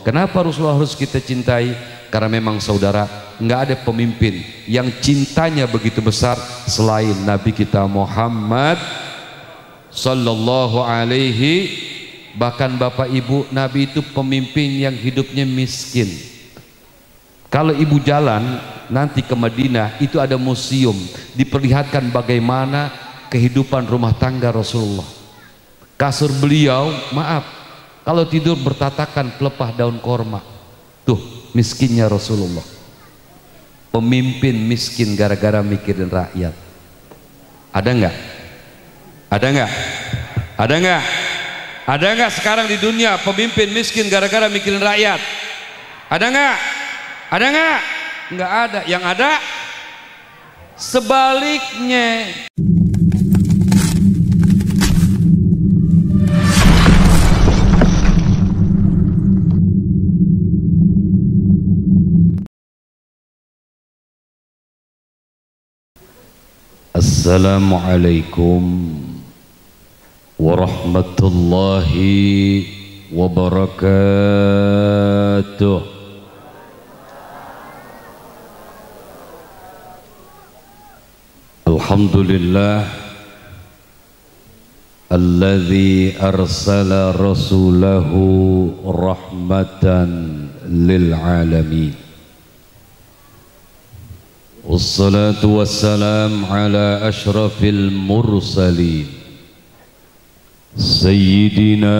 Kenapa Rasulullah harus kita cintai? Karena memang saudara, nggak ada pemimpin yang cintanya begitu besar selain Nabi kita Muhammad sallallahu alaihi. Bahkan Bapak Ibu, Nabi itu pemimpin yang hidupnya miskin. Kalau ibu jalan nanti ke Madinah, itu ada museum diperlihatkan bagaimana kehidupan rumah tangga Rasulullah. Kasur beliau, maaf, kalau tidur bertatakan pelepah daun korma. Tuh miskinnya Rasulullah. Pemimpin miskin gara-gara mikirin rakyat. Ada nggak? Ada nggak? Ada nggak? Ada nggak sekarang di dunia pemimpin miskin gara-gara mikirin rakyat? Ada nggak? Ada nggak? Nggak ada. Yang ada sebaliknya. Assalamualaikum warahmatullahi wabarakatuh. Alhamdulillah alladzi arsala rasulahu rahmatan lil alamin. Wassalatu wassalam ala ashrafil mursalin Sayyidina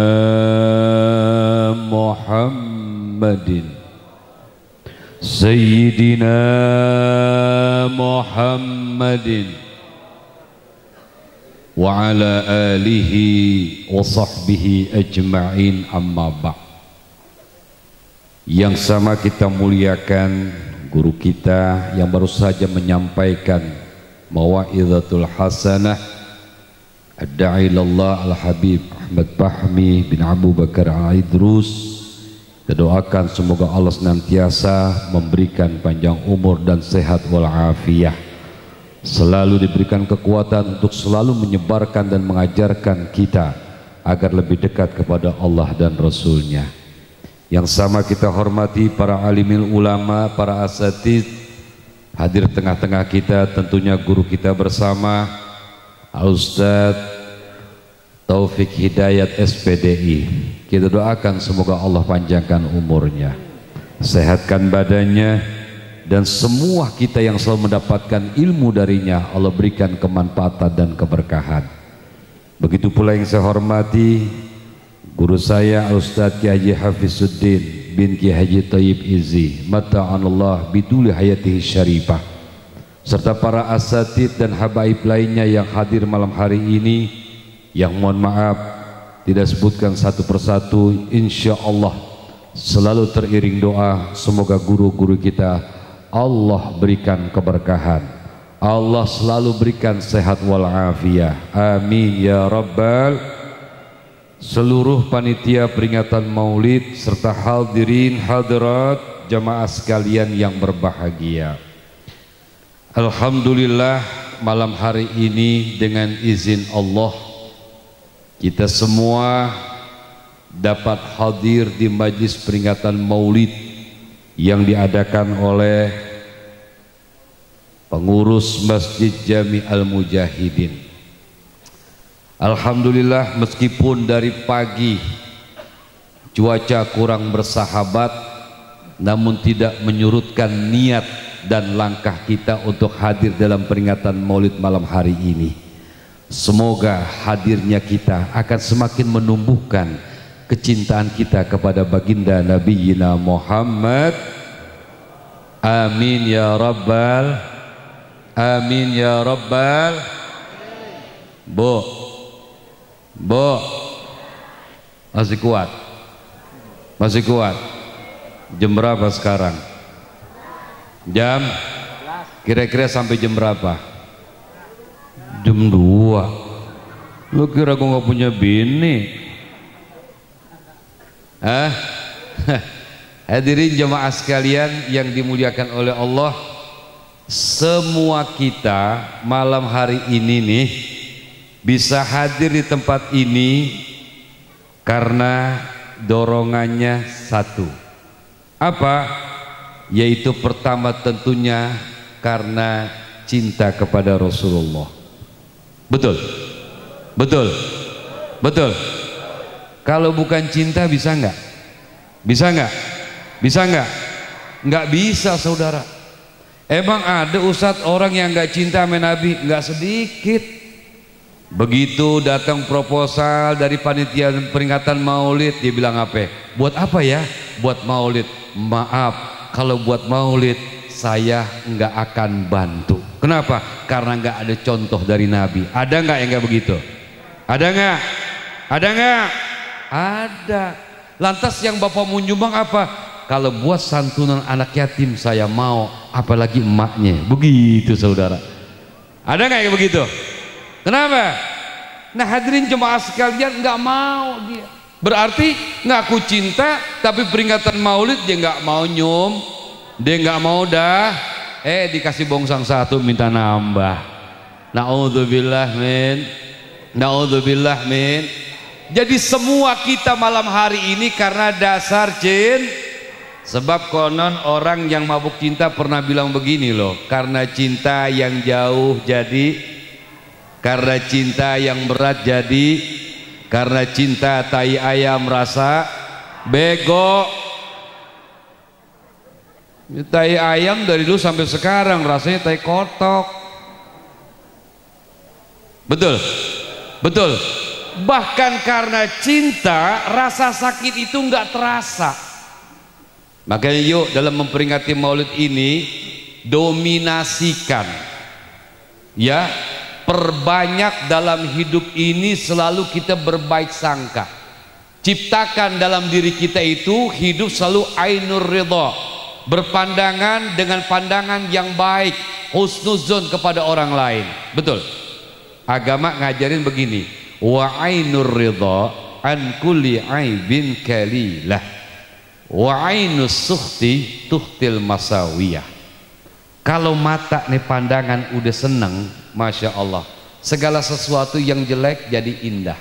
Muhammadin wa ala alihi wa sahbihi ajma'in, amma ba'd. Yang sama kita muliakan guru kita yang baru saja menyampaikan mau'izatul hasanah, ad-da'i ilallah al-habib Ahmad Fahmi bin Abu Bakar Al-Idrus. Kita doakan semoga Allah senantiasa memberikan panjang umur dan sehat walafiat, selalu diberikan kekuatan untuk selalu menyebarkan dan mengajarkan kita agar lebih dekat kepada Allah dan Rasulnya. Yang sama kita hormati para alimil ulama, para asatidz, hadir tengah-tengah kita tentunya guru kita bersama Al-Ustadz Taufik Hidayat SPDI. Kita doakan semoga Allah panjangkan umurnya, sehatkan badannya, dan semua kita yang selalu mendapatkan ilmu darinya Allah berikan kemanfaatan dan keberkahan. Begitu pula yang saya hormati guru saya Ustadz Kiai Haji Hafizuddin bin Kiai Haji Thayyib Izzi mata'anallah biduli hayatihi syarifah, serta para asatidz dan habaib lainnya yang hadir malam hari ini, yang mohon maaf tidak sebutkan satu persatu. Insya Allah selalu teriring doa semoga guru-guru kita Allah berikan keberkahan, Allah selalu berikan sehat walafiat, amin ya rabbal. Seluruh panitia peringatan maulid serta hadirin hadirat jamaah sekalian yang berbahagia, alhamdulillah malam hari ini dengan izin Allah kita semua dapat hadir di majlis peringatan maulid yang diadakan oleh pengurus Masjid Jami Al-Mujahidin. Alhamdulillah, meskipun dari pagi cuaca kurang bersahabat, namun tidak menyurutkan niat dan langkah kita untuk hadir dalam peringatan maulid malam hari ini. Semoga hadirnya kita akan semakin menumbuhkan kecintaan kita kepada baginda Nabiyina Muhammad. Amin ya rabbal, amin ya rabbal. Bo, masih kuat? Masih kuat? Jam berapa sekarang? Jam? Kira-kira sampai jam berapa? Jam 2. Lu kira gua gak punya bini? Hah? Hadirin jemaah sekalian yang dimuliakan oleh Allah, semua kita malam hari ini nih bisa hadir di tempat ini karena dorongannya satu, Apa? Yaitu pertama tentunya karena cinta kepada Rasulullah. Betul? Betul? Betul? Kalau bukan cinta bisa nggak? Bisa nggak? Bisa nggak? Nggak bisa, saudara. Emang ada ustadz orang yang nggak cinta sama Nabi? Nggak sedikit. Begitu datang proposal dari panitia peringatan Maulid, dia bilang apa? Buat apa ya? Buat Maulid. Maaf, kalau buat Maulid saya nggak akan bantu. Kenapa? Karena nggak ada contoh dari Nabi. Ada nggak yang nggak begitu? Ada nggak? Ada nggak? Ada. Lantas yang bapak mau nyumbang apa? Kalau buat santunan anak yatim saya mau, apalagi emaknya. Begitu, saudara. Ada nggak yang begitu? Kenapa? Nah, hadirin jemaah sekalian, nggak mau dia. Berarti ngaku cinta, tapi peringatan Maulid dia nggak mau nyum, dia nggak mau dah. Dikasih bongsang satu minta nambah. Naudzubillah min, naudzubillah min. Jadi semua kita malam hari ini karena dasar jin. Sebab konon orang yang mabuk cinta pernah bilang begini loh, karena cinta yang jauh jadi, karena cinta yang berat jadi, karena cinta tai ayam rasa bego. Tai ayam dari dulu sampai sekarang rasanya tai kotok. Betul? Betul? Bahkan karena cinta rasa sakit itu nggak terasa. Makanya yuk dalam memperingati Maulid ini dominasikan, ya, perbanyak dalam hidup ini selalu kita berbaik sangka. Ciptakan dalam diri kita itu hidup selalu ainur ridha, berpandangan dengan pandangan yang baik, husnuzon kepada orang lain. Betul? Agama ngajarin begini, wa ainur ridha an kulli aibin kalilah wa ainus sukhti tuhtil masawiyah. Kalau mata nih pandangan udah seneng, masya Allah, segala sesuatu yang jelek jadi indah.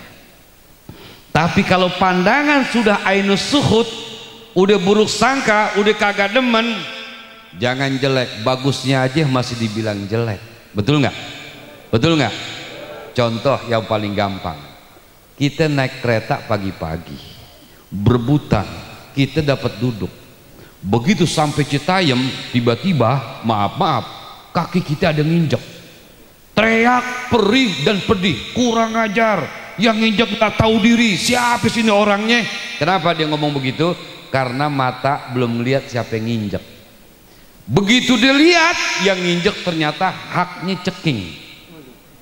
Tapi kalau pandangan sudah ainus suhud, udah buruk sangka, udah kagak demen, jangan jelek, bagusnya aja masih dibilang jelek. Betul nggak? Betul nggak? Contoh yang paling gampang, kita naik kereta pagi-pagi, berebutan, kita dapat duduk. Begitu sampai Citayam, tiba-tiba, maaf, kaki kita ada nginjek. Teriak, perih dan pedih, kurang ajar. Yang nginjek nggak tahu diri, siapa sini orangnya? Kenapa dia ngomong begitu? Karena mata belum melihat siapa yang nginjek. Begitu dilihat, yang nginjek ternyata haknya ceking.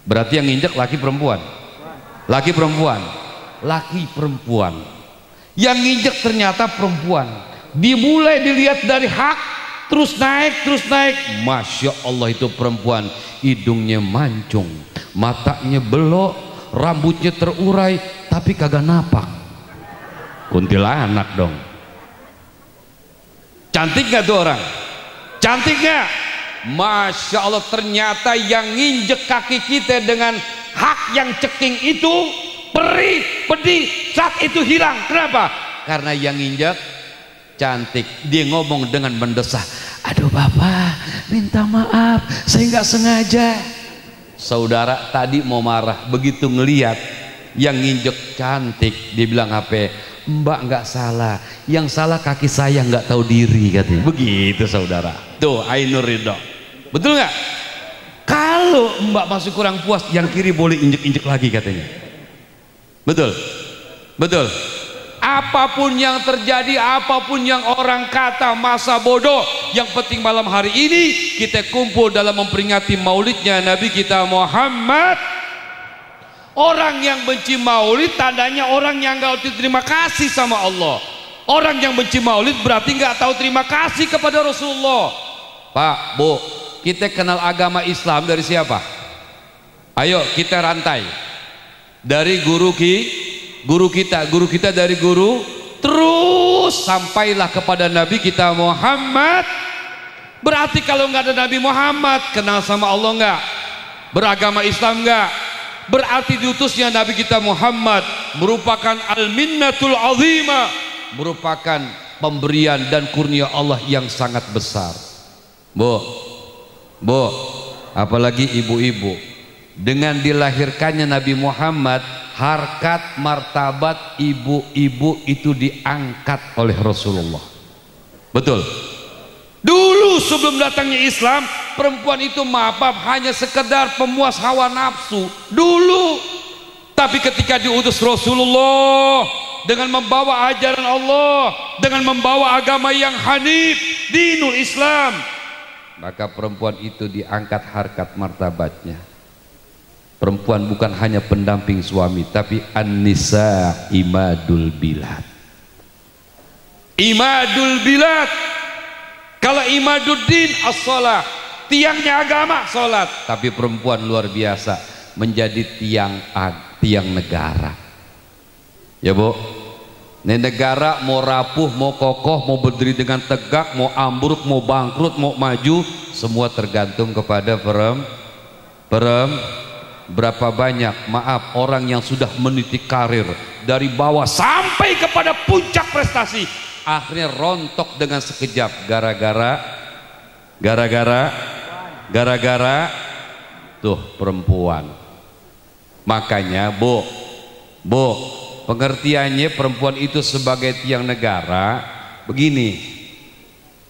Berarti yang nginjek laki perempuan? Laki perempuan? Laki perempuan. Yang nginjek ternyata perempuan. Dimulai dilihat dari hak, terus naik, terus naik. Masya Allah, itu perempuan. Hidungnya mancung, matanya belok, rambutnya terurai, tapi kagak napak. Kuntilanak dong. Cantik gak tuh orang? Cantik gak? Masya Allah, ternyata yang nginjek kaki kita dengan hak yang ceking itu perih, pedih, saat itu hilang. Kenapa? Karena yang nginjek cantik. Dia ngomong dengan mendesah, aduh bapak, minta maaf, saya nggak sengaja. Saudara tadi mau marah, begitu ngelihat yang nginjek cantik, dia bilang apa? Mbak nggak salah, yang salah kaki saya nggak tahu diri, katanya. Begitu saudara. Tuh ainur ridho. Betul nggak? Kalau mbak masih kurang puas, yang kiri boleh injek-injek lagi, katanya. Betul? Betul? Apapun yang terjadi, apapun yang orang kata, masa bodoh, yang penting malam hari ini kita kumpul dalam memperingati maulidnya Nabi kita Muhammad. Orang yang benci maulid tandanya orang yang gak tahu terima kasih sama Allah. Orang yang benci maulid berarti gak tahu terima kasih kepada Rasulullah. Pak, Bu, kita kenal agama Islam dari siapa? Ayo kita rantai dari guru kita dari guru, terus sampailah kepada Nabi kita Muhammad. Berarti kalau nggak ada Nabi Muhammad, kenal sama Allah nggak? Beragama Islam nggak? Berarti diutusnya Nabi kita Muhammad merupakan al-minnatul azimah, merupakan pemberian dan kurnia Allah yang sangat besar. Bu, apalagi ibu-ibu, dengan dilahirkannya Nabi Muhammad, harkat martabat ibu-ibu itu diangkat oleh Rasulullah. Betul. Dulu sebelum datangnya Islam, perempuan itu maaf hanya sekedar pemuas hawa nafsu dulu. Tapi ketika diutus Rasulullah dengan membawa ajaran Allah, dengan membawa agama yang hanif, dinul Islam, maka perempuan itu diangkat harkat martabatnya. Perempuan bukan hanya pendamping suami, tapi an-nisa imadul bilad. Imadul bilad. Kalau imaduddin as-shalah, tiangnya agama salat, tapi perempuan luar biasa menjadi tiang negara. Ya Bu, ini negara mau rapuh, mau kokoh, mau berdiri dengan tegak, mau ambruk, mau bangkrut, mau maju, semua tergantung kepada berapa banyak, maaf, orang yang sudah meniti karir dari bawah sampai kepada puncak prestasi, akhirnya rontok dengan sekejap gara-gara tuh perempuan. Makanya Bu, pengertiannya perempuan itu sebagai tiang negara begini,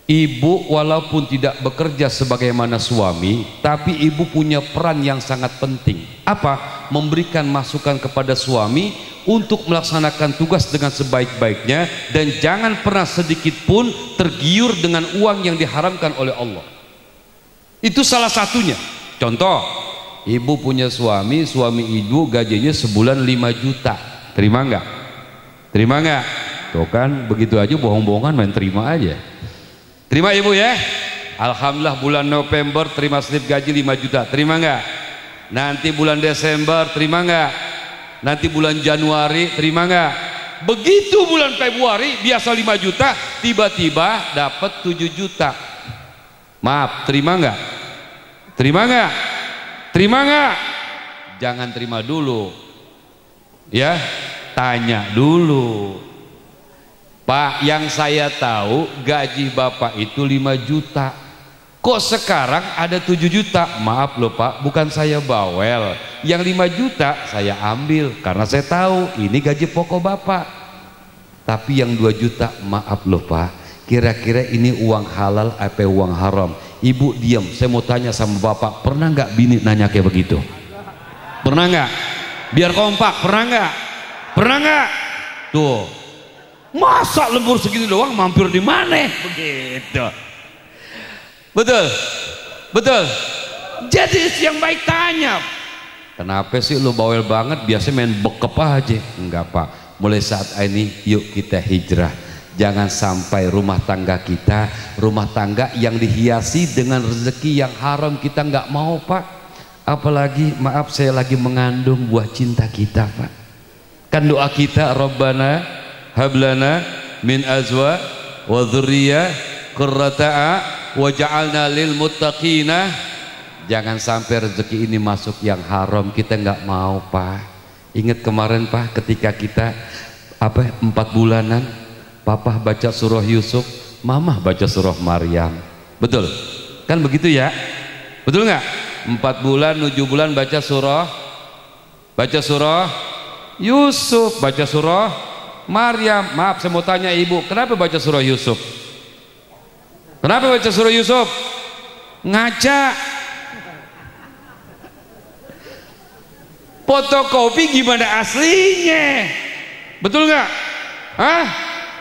ibu walaupun tidak bekerja sebagaimana suami, tapi ibu punya peran yang sangat penting. Apa? Memberikan masukan kepada suami untuk melaksanakan tugas dengan sebaik-baiknya, dan jangan pernah sedikit pun tergiur dengan uang yang diharamkan oleh Allah. Itu salah satunya. Contoh, ibu punya suami ibu gajinya sebulan 5 juta. Terima enggak? Terima enggak? Tuh kan, begitu aja bohong-bohongan main terima aja. Terima ibu ya. Alhamdulillah bulan November terima slip gaji 5 juta. Terima enggak? Nanti bulan Desember terima enggak? Nanti bulan Januari terima enggak? Begitu bulan Februari biasa 5 juta, tiba-tiba dapat 7 juta. Maaf, terima enggak? Terima enggak? Terima enggak? Jangan terima dulu. Ya, tanya dulu. Pak, yang saya tahu gaji Bapak itu 5 juta. Kok sekarang ada 7 juta? Maaf loh Pak, bukan saya bawel. Yang 5 juta saya ambil karena saya tahu ini gaji pokok Bapak. Tapi yang 2 juta, maaf loh Pak, kira-kira ini uang halal apa uang haram? Ibu diam, saya mau tanya sama Bapak, pernah nggak bini nanya kayak begitu? Pernah nggak? Biar kompak, pernah nggak? Pernah nggak? Tuh, masa lembur segitu doang mampir di mana? Begitu. Betul, betul. Jadi yang baik tanya, kenapa sih lu bawel banget? Biasanya main bekep aja. Enggak Pak, mulai saat ini yuk kita hijrah. Jangan sampai rumah tangga kita, rumah tangga yang dihiasi dengan rezeki yang haram, kita nggak mau Pak. Apalagi maaf saya lagi mengandung buah cinta kita Pak. Kan doa kita, Rabbana hablana min azwa wa dzurriyyah qurrata waja'alna lil muttaqina. Jangan sampai rezeki ini masuk yang haram, kita nggak mau Pak. Ingat kemarin Pak, ketika kita 4 bulanan, Papa baca surah Yusuf, Mama baca surah Maryam. Betul? Kan begitu ya? Betul nggak? 4 bulan, 7 bulan baca surah Yusuf, baca surah Maryam. Maaf saya mau tanya ibu, kenapa baca surah Yusuf? Kenapa baca surah Yusuf? Ngaca. Fotokopi gimana aslinya? Betul nggak? Hah?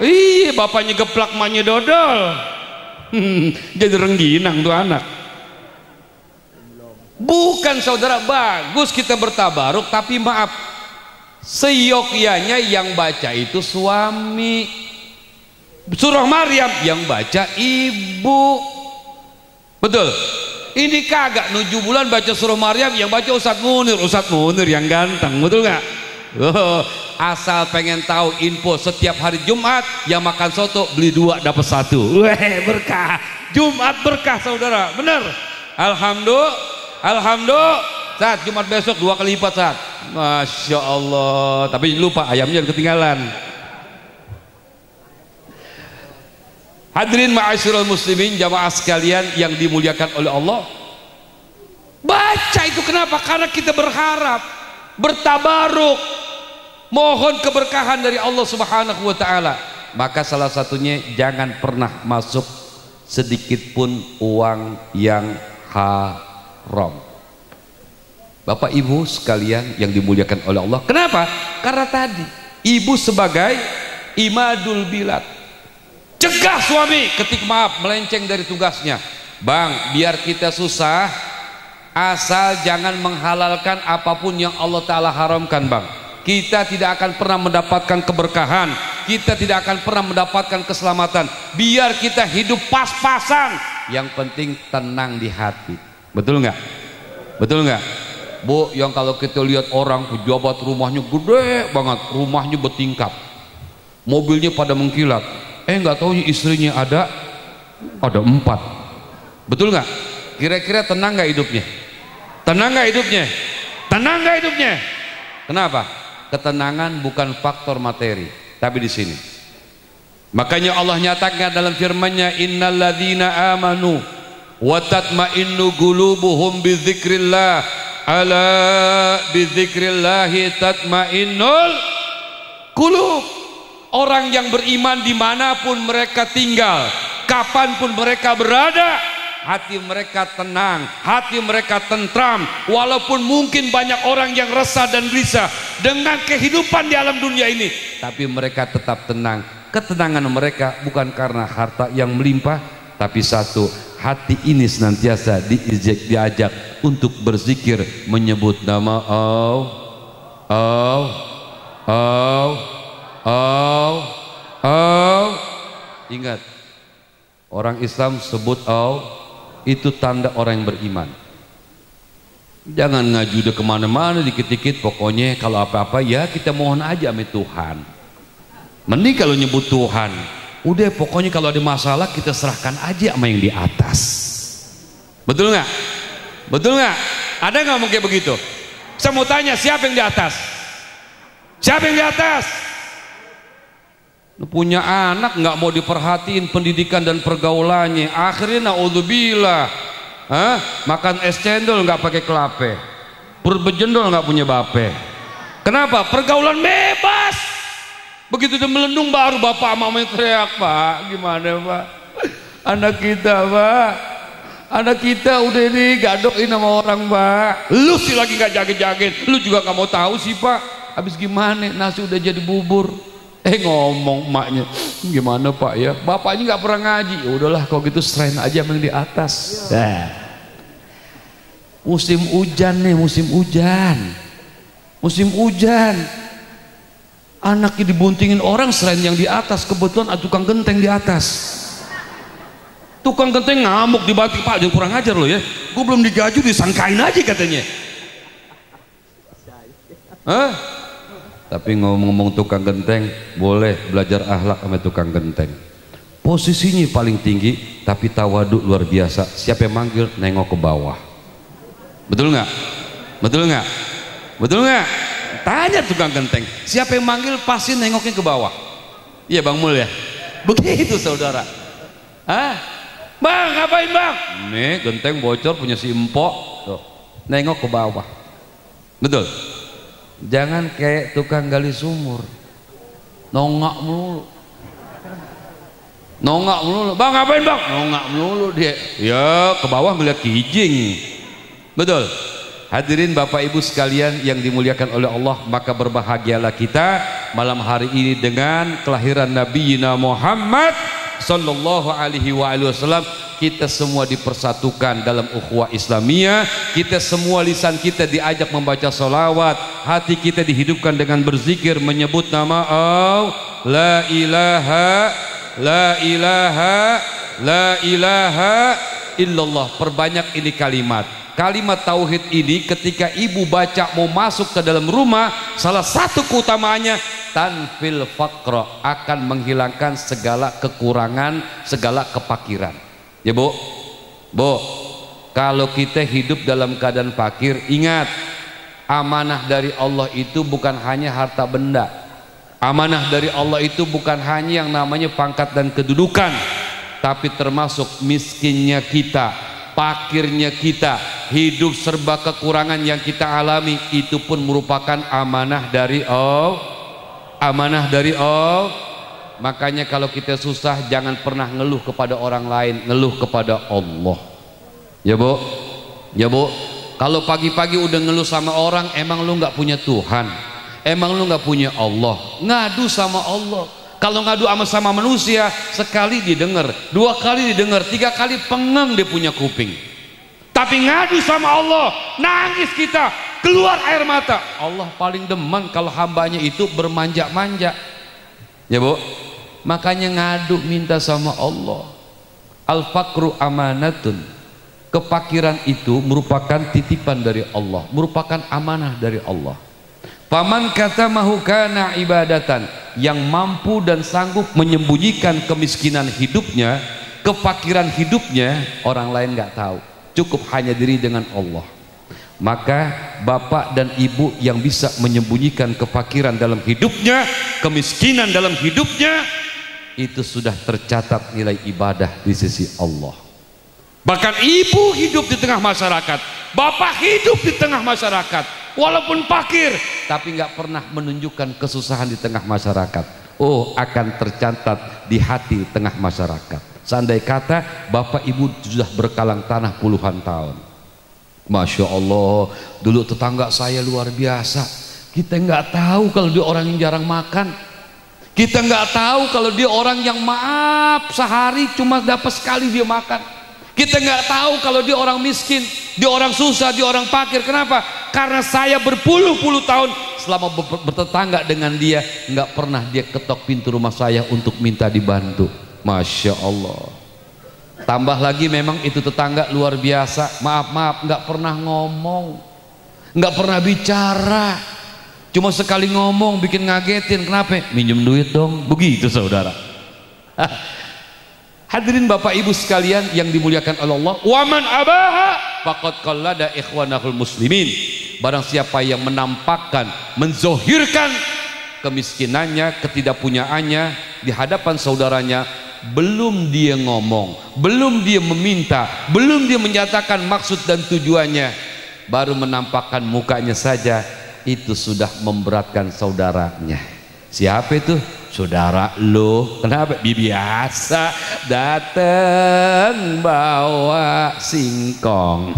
Iya, bapaknya geplak, emaknya dodol. Jadi rengginang tuh anak. Bukan saudara, bagus kita bertabaruk, tapi maaf, seyogyanya yang baca itu suami. Surah Maryam yang baca ibu. Betul? Ini kagak 7 bulan baca surah Maryam, yang baca Ustadz Munir yang ganteng. Betul nggak? Asal pengen tahu info, setiap hari Jumat yang makan soto beli 2 dapat 1. Weh, berkah. Jumat berkah saudara, bener. Alhamdulillah. Saat Jumat besok 2 kali lipat saat. Masya Allah. Tapi lupa ayamnya ketinggalan. Hadirin ma'asyiral muslimin, jamaah sekalian yang dimuliakan oleh Allah, baca itu. Kenapa? Karena kita berharap, bertabaruk, mohon keberkahan dari Allah Subhanahu wa taala. Maka salah satunya, jangan pernah masuk sedikit pun uang yang haram. Bapak Ibu sekalian yang dimuliakan oleh Allah. Kenapa? Karena tadi ibu sebagai imadul bilad, cegah suami ketika melenceng dari tugasnya. Bang, biar kita susah, asal jangan menghalalkan apapun yang Allah Ta'ala haramkan, bang. Kita tidak akan pernah mendapatkan keberkahan, kita tidak akan pernah mendapatkan keselamatan. Biar kita hidup pas-pasan, yang penting tenang di hati. Betul nggak? Betul nggak? Bu, yang kalau kita lihat orang pejabat rumahnya gede banget, rumahnya bertingkat, mobilnya pada mengkilat, nggak tahu istrinya ada 4. Betul nggak? Kira-kira tenang nggak hidupnya? Tenang nggak hidupnya? Tenang nggak hidupnya? Kenapa? Ketenangan bukan faktor materi, tapi di sini. Makanya Allah nyatakan dalam firman-Nya, innalladzina amanu wa tatma'innu qulubuhum bidzikrillah, ala bidzikrillahi tatma'innul qulub. Orang yang beriman dimanapun mereka tinggal, kapanpun mereka berada, hati mereka tenang, hati mereka tentram. Walaupun mungkin banyak orang yang resah dan gelisah dengan kehidupan di alam dunia ini, tapi mereka tetap tenang. Ketenangan mereka bukan karena harta yang melimpah, tapi satu, hati ini senantiasa diajak untuk berzikir, menyebut nama Ingat, orang Islam sebut itu tanda orang yang beriman. Jangan ngaju udah kemana-mana, dikit-dikit pokoknya kalau apa-apa ya kita mohon aja sama Tuhan. Mending kalau nyebut Tuhan, udah pokoknya kalau ada masalah kita serahkan aja sama yang di atas. Betul nggak? Betul nggak? Ada nggak mungkin begitu? Saya mau tanya, siapa yang di atas? Siapa yang di atas? Punya anak nggak mau diperhatiin pendidikan dan pergaulannya, akhirnya naudzubillah, makan es cendol nggak pakai kelape, berbejendol nggak punya bape. Kenapa? Pergaulan bebas. Begitu dia melendung baru bapak mamanya teriak, Pak, gimana Pak? Anak kita, Pak, anak kita udah digadokin sama orang, Pak. Lu sih lagi nggak jaget-jaget, lu juga nggak mau tahu sih, Pak. Habis gimana? Nasi udah jadi bubur. Ngomong emaknya, gimana Pak ya? Bapaknya nggak pernah ngaji. Ya udahlah, kalau gitu serahin aja yang di atas. Musim hujan nih, musim hujan. Musim hujan. Anaknya dibuntingin orang, serahin yang di atas. Kebetulan ada tukang genteng di atas. Tukang genteng ngamuk di batu, Pak, jangan kurang ajar lo ya. Gue belum digaji disangkain aja katanya. Tapi ngomong-ngomong tukang genteng, boleh belajar akhlak sama tukang genteng. Posisinya paling tinggi, tapi tawaduk luar biasa. Siapa yang manggil, nengok ke bawah. Betul nggak? Betul nggak? Betul nggak? Tanya tukang genteng, siapa yang manggil pasti nengoknya ke bawah. Iya Bang Mul ya? Begitu saudara. Bang, ngapain Bang? Nih genteng bocor punya si empok. Tuh, nengok ke bawah. Betul? Jangan kayak tukang gali sumur, nongak melulu. Nongak melulu. Bang, ngapain Bang? Nongak melulu dia. Ya ke bawah ngeliat kijing. Betul? Hadirin Bapak Ibu sekalian yang dimuliakan oleh Allah, maka berbahagialah kita malam hari ini dengan kelahiran Nabi Muhammad sallallahu alaihi wasallam. Kita semua dipersatukan dalam ukhuwah Islamiyah. Kita semua lisan kita diajak membaca salawat, hati kita dihidupkan dengan berzikir, menyebut nama la ilaha la ilaha la ilaha illallah. Perbanyak ini kalimat tauhid ini. Ketika ibu baca mau masuk ke dalam rumah, salah satu keutamaannya tanfil faqra, akan menghilangkan segala kekurangan, segala kepakiran. Ya Bu, kalau kita hidup dalam keadaan fakir, ingat, amanah dari Allah itu bukan hanya harta benda. Amanah dari Allah itu bukan hanya yang namanya pangkat dan kedudukan. tapi termasuk miskinnya kita, fakirnya kita, hidup serba kekurangan yang kita alami, itu pun merupakan amanah dari Allah. Amanah dari Allah. Makanya kalau kita susah jangan pernah ngeluh kepada orang lain, ngeluh kepada Allah. Ya Bu, ya Bu. Kalau pagi-pagi udah ngeluh sama orang, emang lu nggak punya Tuhan? Emang lu nggak punya Allah? Ngadu sama Allah. Kalau ngadu sama manusia, sekali didengar, 2 kali didengar, 3 kali pengeng dia punya kuping. Tapi ngadu sama Allah, nangis kita, keluar air mata. Allah paling demen kalau hambanya itu bermanja-manja. Ya Bu, makanya ngadu minta sama Allah. Al-faqru amanatun. Kefakiran itu merupakan titipan dari Allah, merupakan amanah dari Allah. Faman katamahu kana ibadatan, yang mampu dan sanggup menyembunyikan kemiskinan hidupnya, kefakiran hidupnya, orang lain nggak tahu, cukup hanya diri dengan Allah. Maka bapak dan ibu yang bisa menyembunyikan kefakiran dalam hidupnya, kemiskinan dalam hidupnya, itu sudah tercatat nilai ibadah di sisi Allah. Bahkan ibu hidup di tengah masyarakat, bapak hidup di tengah masyarakat, walaupun fakir, tapi nggak pernah menunjukkan kesusahan di tengah masyarakat. Oh, akan tercatat di hati tengah masyarakat. Seandai kata bapak ibu sudah berkalang tanah puluhan tahun. Masya Allah, dulu tetangga saya luar biasa. Kita nggak tahu kalau dia orang yang jarang makan. Kita nggak tahu kalau dia orang yang maaf sehari cuma dapat sekali dia makan. Kita nggak tahu kalau dia orang miskin, dia orang susah, dia orang fakir. Kenapa? Karena saya berpuluh-puluh tahun selama bertetangga dengan dia, nggak pernah dia ketok pintu rumah saya untuk minta dibantu. Masya Allah. Tambah lagi memang itu tetangga luar biasa. Maaf, nggak pernah ngomong, nggak pernah bicara, cuma sekali ngomong bikin ngagetin. Kenapa? Minjem duit dong. Begitu saudara. Hadirin bapak ibu sekalian yang dimuliakan oleh Allah, waman abaha faqad qallada ikhwanahul muslimin. Barang siapa yang menampakkan, menzohirkan kemiskinannya, ketidakpunyaannya di hadapan saudaranya, belum dia ngomong, belum dia meminta, belum dia menyatakan maksud dan tujuannya, baru menampakkan mukanya saja, itu sudah memberatkan saudaranya. Siapa itu? Saudara lo. Kenapa? Biasa dateng bawa singkong,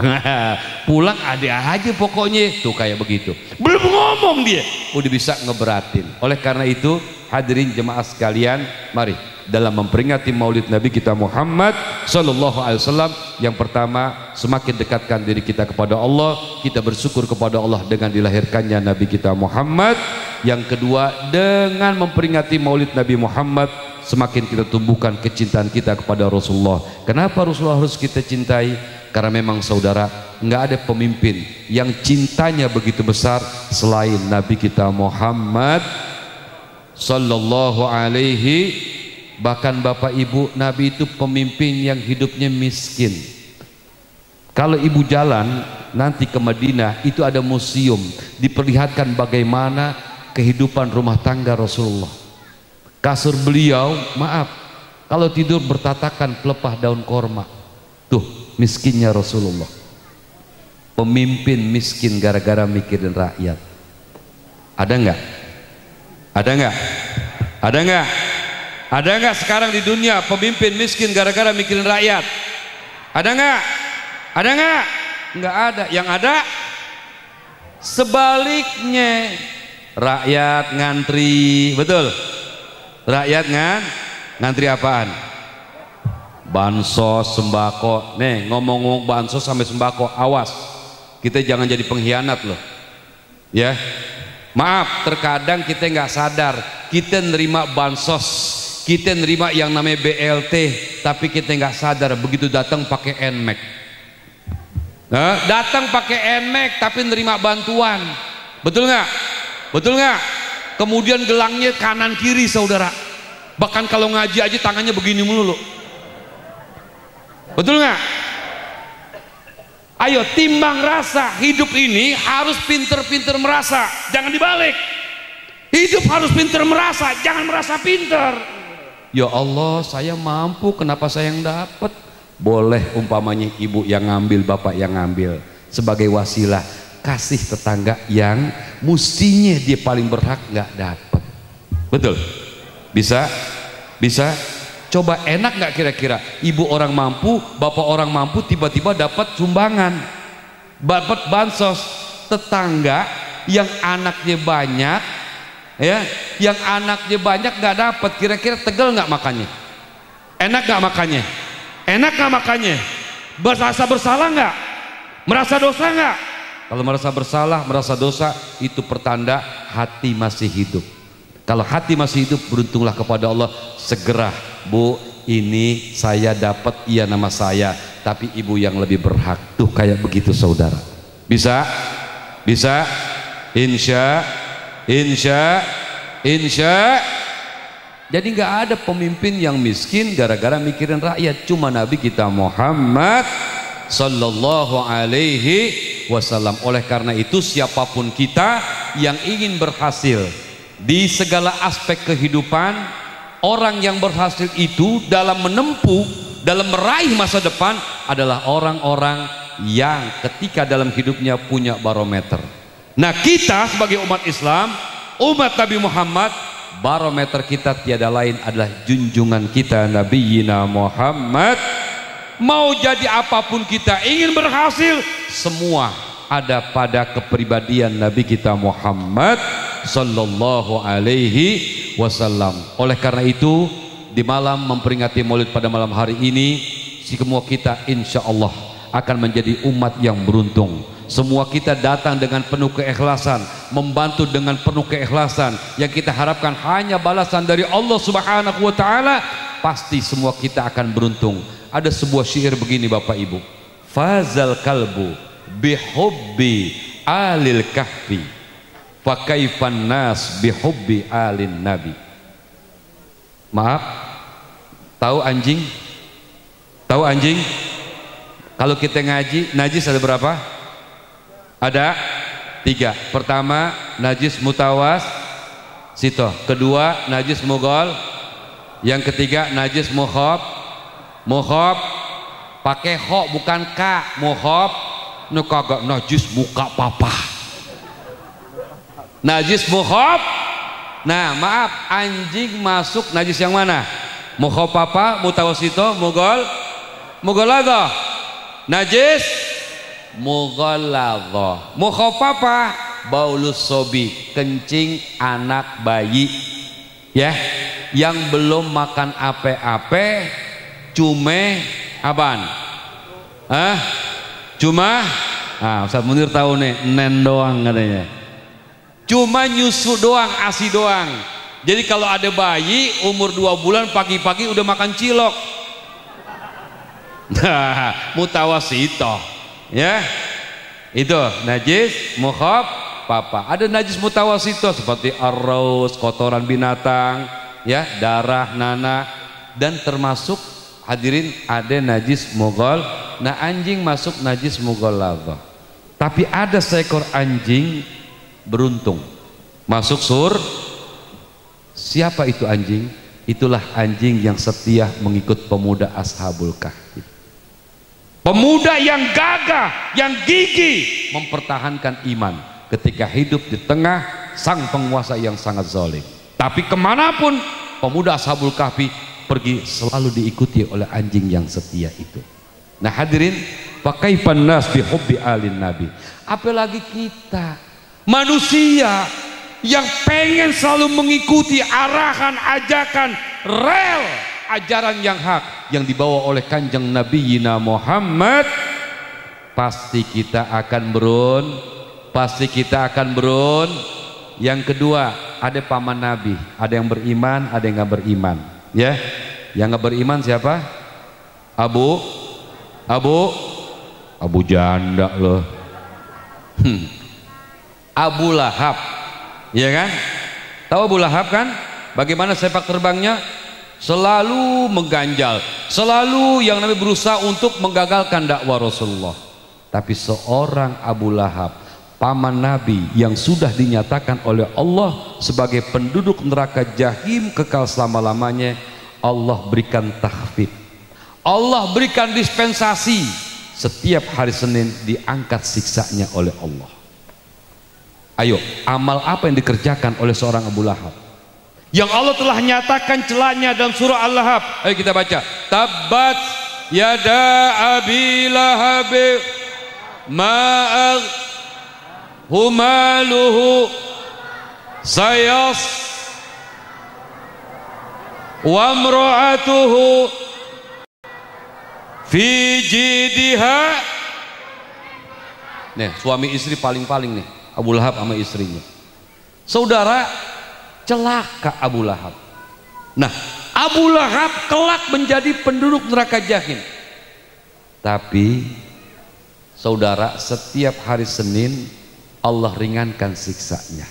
pulang ada aja pokoknya tuh kayak begitu. Belum ngomong dia udah bisa ngeberatin. Oleh karena itu hadirin jemaah sekalian, mari dalam memperingati maulid Nabi kita Muhammad sallallahu alaihi wasallam, yang pertama semakin dekatkan diri kita kepada Allah, kita bersyukur kepada Allah dengan dilahirkannya Nabi kita Muhammad. Yang kedua, dengan memperingati maulid Nabi Muhammad, semakin kita tumbuhkan kecintaan kita kepada Rasulullah. Kenapa Rasulullah harus kita cintai? Karena memang saudara, nggak ada pemimpin yang cintanya begitu besar selain Nabi kita Muhammad sallallahu alaihi. Bahkan bapak ibu, Nabi itu pemimpin yang hidupnya miskin. Kalau ibu jalan nanti ke Madinah, itu ada museum, diperlihatkan bagaimana kehidupan rumah tangga Rasulullah. Kasur beliau, maaf, kalau tidur bertatakan pelepah daun korma. Tuh miskinnya Rasulullah. Pemimpin miskin gara-gara mikirin rakyat. Ada nggak? Ada nggak? Ada nggak? Ada nggak sekarang di dunia pemimpin miskin gara-gara mikirin rakyat? Ada nggak? Ada nggak? Nggak ada. Yang ada sebaliknya, rakyat ngantri. Betul? Rakyat ngantri apaan? Bansos, sembako. Nih ngomong-ngomong bansos sampai sembako, awas, kita jangan jadi pengkhianat loh. Ya, maaf, terkadang kita nggak sadar, kita nerima bansos, kita nerima yang namanya BLT, tapi kita nggak sadar begitu datang pakai NMAX. Nah, datang pakai NMAX tapi nerima bantuan. Betul nggak? Betul nggak? Kemudian gelangnya kanan kiri saudara. Bahkan kalau ngaji aja tangannya begini mulu. Betul nggak? Ayo timbang rasa. Hidup ini harus pinter-pinter merasa, jangan dibalik. Hidup harus pinter merasa, jangan merasa pinter. Ya Allah, saya mampu, kenapa saya yang dapat? Boleh umpamanya ibu yang ngambil, bapak yang ngambil, sebagai wasilah kasih tetangga yang mustinya dia paling berhak nggak dapat. Betul? Bisa? Bisa? Coba enak nggak kira-kira? Ibu orang mampu, bapak orang mampu, tiba-tiba dapat sumbangan, dapat bansos. Tetangga yang anaknya banyak, ya, yang anaknya banyak nggak dapat, kira-kira tegel nggak makannya? Enak nggak makannya? Enak nggak makannya? Merasa bersalah nggak? Merasa dosa nggak? Kalau merasa bersalah, merasa dosa, itu pertanda hati masih hidup. Kalau hati masih hidup, beruntunglah kepada Allah. Segera, Bu, ini saya dapat, iya nama saya, tapi ibu yang lebih berhak. Tuh kayak begitu saudara. Bisa? Bisa? Insya jadi nggak ada pemimpin yang miskin gara-gara mikirin rakyat. Cuma Nabi kita Muhammad sallallahu alaihi wasallam. Oleh karena itu, siapapun kita yang ingin berhasil di segala aspek kehidupan, orang yang berhasil itu dalam menempuh, dalam meraih masa depan adalah orang-orang yang ketika dalam hidupnya punya barometer. Nah, kita sebagai umat Islam, umat Nabi Muhammad, barometer kita tiada lain adalah junjungan kita Nabi Muhammad. Mau jadi apapun kita ingin berhasil, semua ada pada kepribadian Nabi kita Muhammad sallallahu alaihi wasallam. Oleh karena itu, di malam memperingati Maulid pada malam hari ini, semua kita insya Allah akan menjadi umat yang beruntung. Semua kita datang dengan penuh keikhlasan, membantu dengan penuh keikhlasan, yang kita harapkan hanya balasan dari Allah Subhanahu wa taala. Pasti semua kita akan beruntung. Ada sebuah syair begini Bapak Ibu, fazal kalbu bihubbi alil kahfi fa kaifan nas bihubbi alin nabi. Maaf, tahu anjing? Tahu anjing? Kalau kita ngaji, najis ada berapa? Ada 3. Pertama, najis mutawas sito. Kedua, najis mugol. Yang ketiga, najis mukhab. Mukhab pakai ho bukan ka. Mukhab nu kagak najis muka papa. Najis mukhab. Nah, maaf, anjing masuk najis yang mana? Mukhab papa, mutawasito, mugol. Mugolado. Najis mughalladhah. Mukhaffafa baulus sobi, kencing anak bayi, ya, yang belum makan ape-ape, cume apaan? Cuma Ustaz Munir tahu nih, nen doang katanya, cuma nyusu doang, asi doang. Jadi kalau ada bayi umur 2 bulan pagi-pagi udah makan cilok, nah mutawasito, ya, itu najis mukhaf papa. Ada najis mutawasito seperti arus, kotoran binatang, ya, darah, nanah, dan termasuk hadirin ada najis mughal. Nah, anjing masuk najis mughalladhah. Tapi ada seekor anjing beruntung masuk siapa itu anjing? Itulah anjing yang setia mengikut pemuda Ashabul Kahfi. Pemuda yang gagah, yang gigih mempertahankan iman ketika hidup di tengah sang penguasa yang sangat zalim. Tapi kemanapun pemuda Ashabul Kahfi pergi, selalu diikuti oleh anjing yang setia itu. Nah hadirin, fakaifan nas bihubbi alin nabi. Apalagi kita manusia yang pengen selalu mengikuti arahan, ajakan, rel ajaran yang hak yang dibawa oleh kanjeng Nabi Muhammad, pasti kita akan berun. Yang kedua, ada paman Nabi, ada yang beriman, ada yang nggak beriman, ya. Yang nggak beriman siapa? Abu janda loh. Abu Lahab, ya kan? Tahu Abu Lahab kan? Bagaimana sepak terbangnya? Selalu mengganjal, selalu yang Nabi berusaha untuk menggagalkan dakwah Rasulullah. Tapi seorang Abu Lahab, paman Nabi yang sudah dinyatakan oleh Allah sebagai penduduk neraka jahim kekal selama-lamanya, Allah berikan takhfif, Allah berikan dispensasi. Setiap hari Senin diangkat siksanya oleh Allah. Ayo, amal apa yang dikerjakan oleh seorang Abu Lahab yang Allah telah nyatakan celahnya dalam surah Al-Lahab? Ayo kita baca. Tabbat yada abi lahab ma'ag humaluhu sayas wa mra'atuhu fi jidiha. Nih, suami istri paling-paling nih, Abu Lahab sama istrinya. Saudara, celaka Abu Lahab. Nah, Abu Lahab kelak menjadi penduduk neraka Jahim. Tapi saudara, setiap hari Senin Allah ringankan siksanya.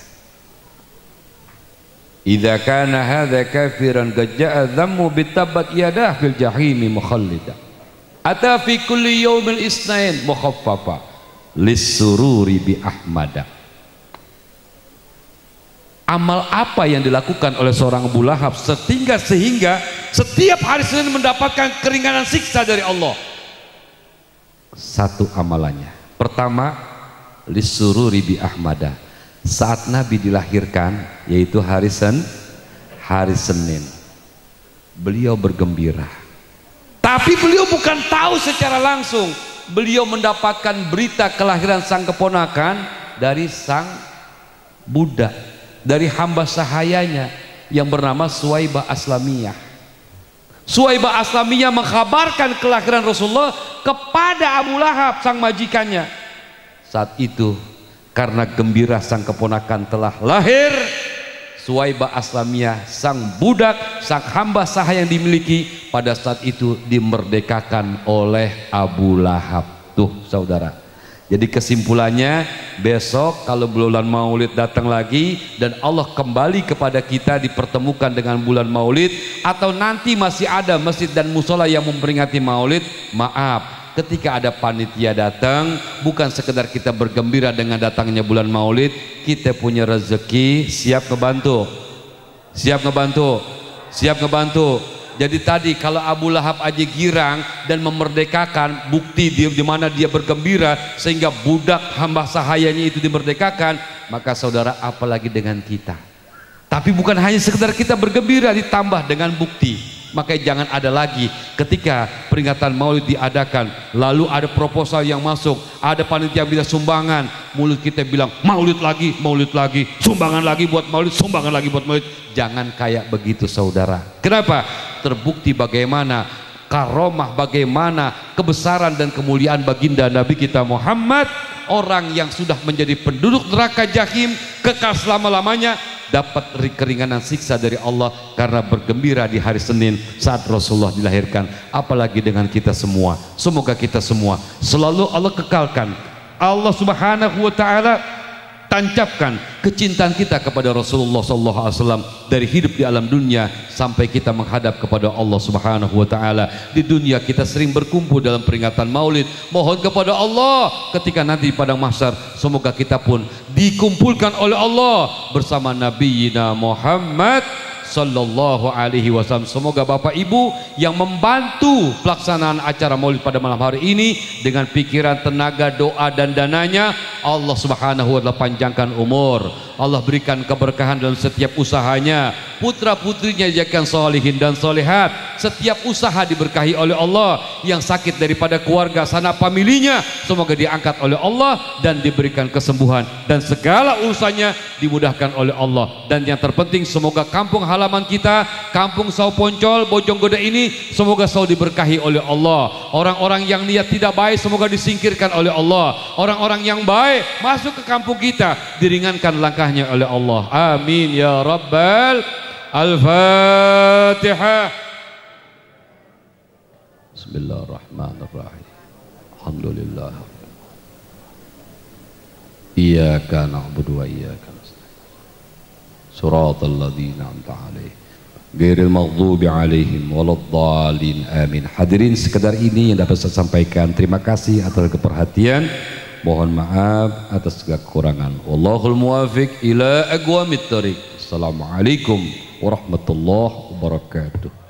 Idza kana hadza kafiran qad ja'a dhammu bitabat yadah fil jahimi mukhallida. Ata fi kulli yaumil isnain mukhaffafa lisururi bi ahmada. Amal apa yang dilakukan oleh seorang Abu Lahab sehingga setiap hari Senin mendapatkan keringanan siksa dari Allah? Satu amalannya. Pertama, lisururi bi ahmada. Saat Nabi dilahirkan, yaitu hari Senin, beliau bergembira. Tapi beliau bukan tahu secara langsung. Beliau mendapatkan berita kelahiran sang keponakan dari sang budak, dari hamba sahayanya yang bernama Suwaibah Aslamiyah. Suwaibah Aslamiyah mengkabarkan kelahiran Rasulullah kepada Abu Lahab, sang majikannya. Saat itu karena gembira sang keponakan telah lahir, Suwaibah Aslamiyah, sang budak, sang hamba sahaya yang dimiliki, pada saat itu dimerdekakan oleh Abu Lahab. Tuh saudara, jadi kesimpulannya, besok kalau bulan Maulid datang lagi dan Allah kembali kepada kita, dipertemukan dengan bulan Maulid, atau nanti masih ada masjid dan musola yang memperingati Maulid, maaf, ketika ada panitia datang, bukan sekedar kita bergembira dengan datangnya bulan Maulid, kita punya rezeki, siap ngebantu, siap ngebantu, siap ngebantu. Jadi tadi kalau Abu Lahab aja girang dan memerdekakan, bukti di mana dia bergembira sehingga budak hamba sahayanya itu dimerdekakan, maka saudara apalagi dengan kita. Tapi bukan hanya sekedar kita bergembira, ditambah dengan bukti. Makanya jangan ada lagi ketika peringatan Maulid diadakan, lalu ada proposal yang masuk, ada panitia yang bisa sumbangan, mulut kita bilang Maulid lagi, sumbangan lagi buat Maulid, sumbangan lagi buat Maulid. Jangan kayak begitu saudara. Kenapa? Terbukti bagaimana karomah, bagaimana kebesaran dan kemuliaan baginda Nabi kita Muhammad. Orang yang sudah menjadi penduduk neraka Jahim kekal selama-lamanya dapat keringanan siksa dari Allah karena bergembira di hari Senin saat Rasulullah dilahirkan. Apalagi dengan kita semua. Semoga kita semua selalu Allah kekalkan, Allah Subhanahu wa ta'ala tancapkan kecintaan kita kepada Rasulullah SAW dari hidup di alam dunia sampai kita menghadap kepada Allah Subhanahu wa ta'ala. Di dunia kita sering berkumpul dalam peringatan Maulid, mohon kepada Allah ketika nanti di padang mahsyar semoga kita pun dikumpulkan oleh Allah bersama Nabi Muhammad Sallallahu Alaihi Wasallam. Semoga Bapak Ibu yang membantu pelaksanaan acara Maulid pada malam hari ini dengan pikiran, tenaga, doa dan dananya, Allah Subhanahu wa ta'ala panjangkan umur, Allah berikan keberkahan dalam setiap usahanya, putra putrinya dijadikan solihin dan solehat, setiap usaha diberkahi oleh Allah, yang sakit daripada keluarga sanak familinya semoga diangkat oleh Allah dan diberikan kesembuhan, dan segala urusannya dimudahkan oleh Allah. Dan yang terpenting semoga kampung halaman kita, kampung Saw Poncol, Bojonggede ini semoga selalu diberkahi oleh Allah. Orang-orang yang niat tidak baik semoga disingkirkan oleh Allah. Orang-orang yang baik masuk ke kampung kita diringankan langkahnya oleh Allah. Amin ya rabbal. Al-Fatihah. Bismillahirrahmanirrahim. Alhamdulillah. Iyyaka na'budu wa iyyaka nasta'in. Shiratal ladzina an'amta 'alaihim ghairil maghdubi 'alaihim waladdallin. Amin. Hadirin, sekedar ini yang dapat saya sampaikan. Terima kasih atas keperhatian. Mohon maaf atas segala kekurangan. Wallahul muwaffiq ila aqwamit thoriq. Assalamualaikum warahmatullahi wabarakatuh.